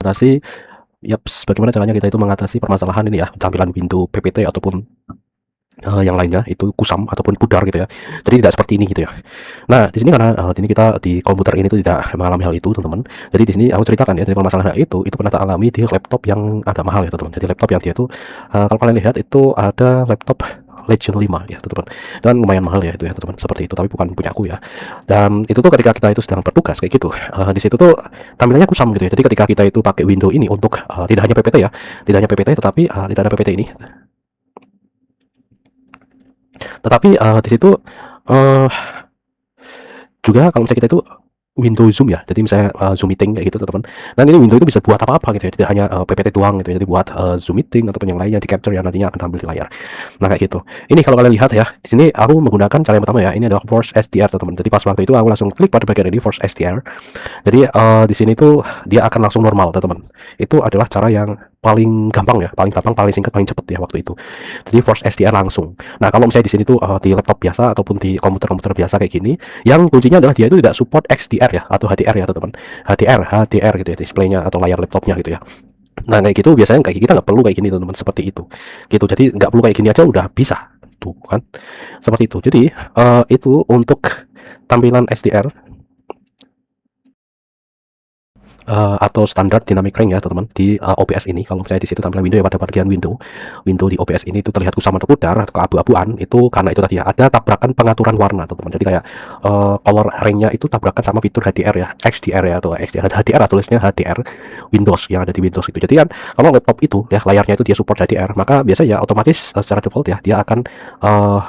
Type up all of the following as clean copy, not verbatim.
Mengatasi, yaps, bagaimana caranya kita itu mengatasi permasalahan ini ya, tampilan window PPT ataupun, yang lainnya itu kusam ataupun pudar gitu ya. Jadi tidak seperti ini gitu ya. Nah, di sini karena, ini kita di komputer ini tuh tidak mengalami hal itu, teman-teman. Jadi di sini aku ceritakan ya, dari permasalahan itu pernah tak alami di laptop yang agak mahal ya, teman-teman. Jadi laptop yang dia tuh, kalau kalian lihat itu ada laptop Legion 5 ya, teman-teman. Dan lumayan mahal ya itu ya, teman-teman, seperti itu, tapi bukan punya aku ya. Dan itu tuh ketika kita itu sedang bertugas kayak gitu, di situ tuh tampilannya kusam gitu ya. Jadi ketika kita itu pakai window ini untuk, tidak hanya PPT ya, tidak hanya PPT tetapi, tidak ada PPT ini. Tetapi, di situ, eee, juga kalau misalnya kita itu window zoom ya, jadi misalnya, zoom meeting kayak gitu teman-teman. Dan ini window itu bisa buat apa-apa gitu ya, tidak hanya, PPT doang gitu ya, jadi buat, zoom meeting ataupun yang lainnya di-capture yang nantinya akan tampil di layar. Nah kayak gitu. Ini kalau kalian lihat ya, di sini aku menggunakan cara yang pertama ya, ini adalah Force SDR teman-teman. Jadi pas waktu itu aku langsung klik pada bagian ini Force SDR. Jadi, di sini tuh dia akan langsung normal teman-teman. Itu adalah cara yang paling gampang ya, paling gampang, paling singkat, paling cepet ya waktu itu. Jadi Force SDR langsung. Nah, kalau misalnya di sini tuh, di laptop biasa ataupun di komputer-komputer biasa kayak gini, yang kuncinya adalah dia itu tidak support XDR ya atau HDR ya teman-teman. HDR gitu ya, displaynya atau layar laptopnya gitu ya. Nah, kayak gitu biasanya kayak kita nggak perlu kayak gini teman-teman, seperti itu. Gitu, jadi nggak perlu kayak gini aja udah bisa, tuh kan, seperti itu. Jadi, itu untuk tampilan SDR, atau standar dynamic range ya teman-teman di, OBS ini. Kalau misalnya di situ tampilan window ya, pada bagian window di OBS ini itu terlihat kusam atau pudar atau keabu-abuan, itu karena itu tadi ya, ada tabrakan pengaturan warna teman-teman. Jadi kayak, color range-nya itu tabrakan sama fitur HDR ya, XDR ya, atau XDR, HDR tulisnya HDR Windows yang ada di Windows itu. Jadi kan kalau laptop itu ya layarnya itu dia support HDR, maka biasanya otomatis, secara default ya dia akan,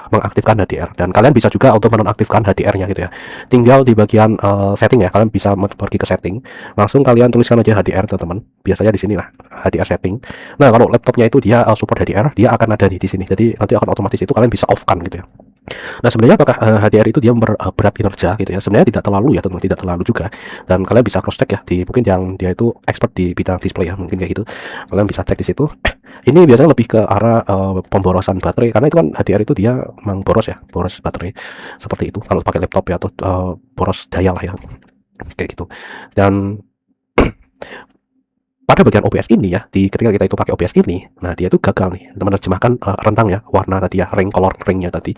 mengaktifkan HDR, dan kalian bisa juga untuk menonaktifkan HDR-nya gitu ya. Tinggal di bagian, setting ya, kalian bisa pergi ke setting, langsung kalian tuliskan aja HDR teman-teman. Biasanya di sini lah HDR setting. Nah, kalau laptopnya itu dia, support HDR, dia akan ada di sini. Jadi nanti akan otomatis itu kalian bisa off kan gitu ya. Nah, sebenarnya apakah, HDR itu dia berat kinerja gitu ya? Sebenarnya tidak terlalu ya teman-teman, tidak terlalu juga. Dan kalian bisa cross check ya di mungkin yang dia itu expert di bidang display ya, mungkin kayak gitu. Kalian bisa cek di situ. Ini biasanya lebih ke arah, pemborosan baterai, karena itu kan HDR itu dia memang boros ya, boros baterai. Seperti itu kalau pakai laptop ya, atau, boros daya lah ya, kayak gitu. Dan pada bagian OBS ini ya, ketika kita itu pakai OBS ini, nah dia itu gagal nih menerjemahkan, rentang ya, warna tadi ya, color ring-nya tadi.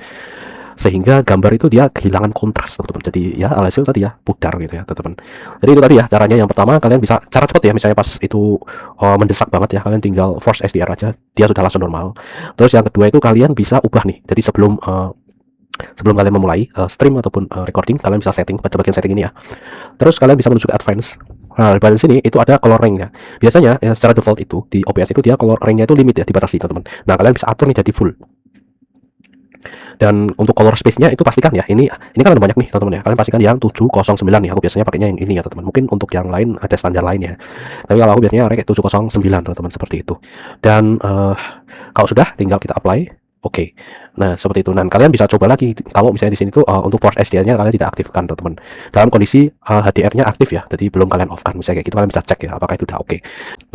Sehingga gambar itu dia kehilangan kontras teman-teman. Jadi ya alhasil tadi ya pudar gitu ya teman-teman. Jadi itu tadi ya caranya. Yang pertama kalian bisa cara cepat ya, misalnya pas itu, mendesak banget ya, kalian tinggal force SDR aja, dia sudah langsung normal. Terus yang kedua itu kalian bisa ubah nih. Jadi sebelum kalian memulai, stream ataupun, recording, kalian bisa setting pada bagian setting ini ya. Terus kalian bisa menuju ke advance. Nah, di bagian sini itu ada color range-nya. Biasanya ya, secara default itu di OBS itu dia color range-nya itu limit ya, dibatasi teman-teman. Nah, kalian bisa atur nih jadi full. Dan untuk color space-nya itu pastikan ya, ini kan ada banyak nih teman-teman ya. Kalian pastikan yang 709 ya. Aku biasanya pakainya yang ini ya teman-teman. Mungkin untuk yang lain ada standar lain ya. Tapi kalau aku biasanya pakai 709 teman-teman, seperti itu. Dan, kalau sudah tinggal kita apply. Oke. Nah, seperti itu. Dan kalian bisa coba lagi kalau misalnya di sini tuh, untuk force SDR-nya kalian tidak aktifkan teman-teman. Dalam kondisi, HDR-nya aktif ya. Jadi belum kalian off kan. Misalnya kayak gitu kalian bisa cek ya apakah itu udah oke.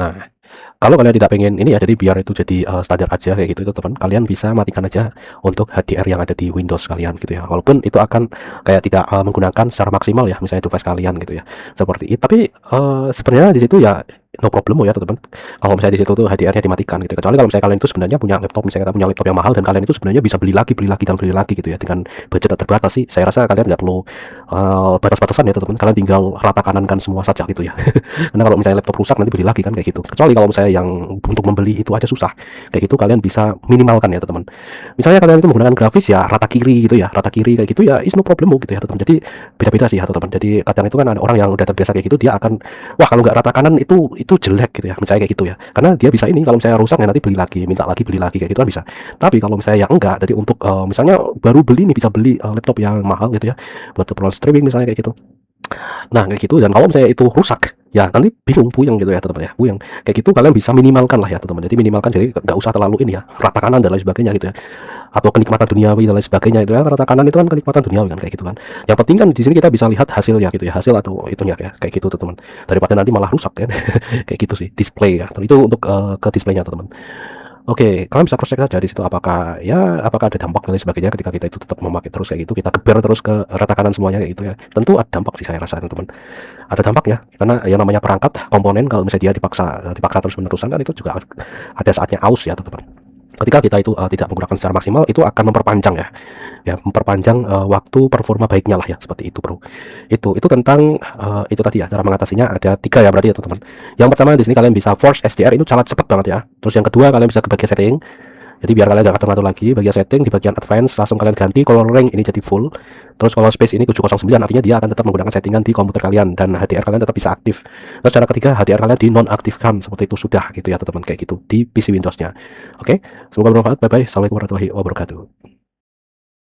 Nah, kalau kalian tidak pengen ini ya, jadi biar itu jadi, standar aja kayak gitu teman, kalian bisa matikan aja untuk HDR yang ada di Windows kalian gitu ya. Walaupun itu akan kayak tidak, menggunakan secara maksimal ya, misalnya device kalian gitu ya. Seperti itu. Tapi, sebenarnya di situ ya no problem ya teman-teman. Kalau misalnya di situ tuh HDR-nya dimatikan gitu. Kecuali kalau misalnya kalian itu sebenarnya punya laptop, misalnya kita punya laptop yang mahal dan kalian itu sebenarnya bisa beli lagi dan beli lagi gitu ya, dengan budget yang terbatas sih. Saya rasa kalian nggak perlu, batas-batasan ya teman-teman. Kalian tinggal rata kanankan semua saja gitu ya. Karena kalau misalnya laptop rusak nanti beli lagi kan kayak gitu. Kecuali kalau misalnya yang untuk membeli itu aja susah. Kayak gitu kalian bisa minimalkan ya teman-teman. Misalnya kalian itu menggunakan grafis ya rata kiri gitu ya, rata kiri kayak gitu ya is no problem gitu ya teman-teman. Jadi beda-beda sih ya teman-teman. Jadi kadang itu kan ada orang yang udah terbiasa kayak gitu, dia akan wah kalau nggak rata kanan itu jelek gitu ya. Misalnya kayak gitu ya. Karena dia bisa ini kalau misalnya rusak ya nanti beli lagi, minta lagi beli lagi kayak gitu kan bisa. Tapi kalau misalnya yang enggak, jadi untuk misalnya baru beli nih bisa beli laptop yang mahal gitu ya buat keperluan streaming misalnya kayak gitu. Nah, kayak gitu. Dan kalau misalnya itu rusak, ya nanti bingung, puyeng gitu ya teman-teman ya, puyeng. Kayak gitu kalian bisa minimalkan lah ya teman-teman. Jadi minimalkan, jadi nggak usah terlalu ini ya, rata kanan dan lain sebagainya gitu ya. Atau kenikmatan duniawi dan lain sebagainya itu ya, rata kanan itu kan kenikmatan duniawi kan kayak gitu kan. Yang penting kan di sini kita bisa lihat hasilnya gitu ya, hasil atau itunya ya, kayak gitu teman-teman. Daripada nanti malah rusak kan. Kayak gitu sih, display ya. Itu untuk ke displaynya teman-teman. Oke, kalian bisa cross check saja di situ apakah ya apakah ada dampak dan lain sebagainya ketika kita itu tetap memakai terus kayak gitu, kita geber terus ke rata kanan semuanya kayak gitu ya. Tentu ada dampak sih saya rasa teman-teman. Ada dampak ya, karena yang namanya perangkat komponen kalau misalnya dia dipaksa terus menerusan kan itu juga ada saatnya aus ya teman-teman. Ketika kita itu tidak menggunakan secara maksimal, itu akan memperpanjang ya memperpanjang waktu performa baiknya lah ya, seperti itu bro. Itu tentang itu tadi ya, cara mengatasinya ada 3 ya berarti ya teman-teman. Yang pertama di sini kalian bisa force SDR, itu sangat cepat banget ya. Terus yang kedua kalian bisa ke bagian setting, jadi biar kalian gak ngatur-ngatur lagi, bagian setting di bagian advance langsung kalian ganti color rank ini jadi full. Terus color space ini 709, artinya dia akan tetap menggunakan settingan di komputer kalian dan HDR kalian tetap bisa aktif. Terus cara ketiga, HDR kalian dinonaktifkan, seperti itu sudah gitu ya teman-teman, kayak gitu di PC Windowsnya. Oke, semoga bermanfaat. Bye bye. Assalamualaikum warahmatullahi wabarakatuh.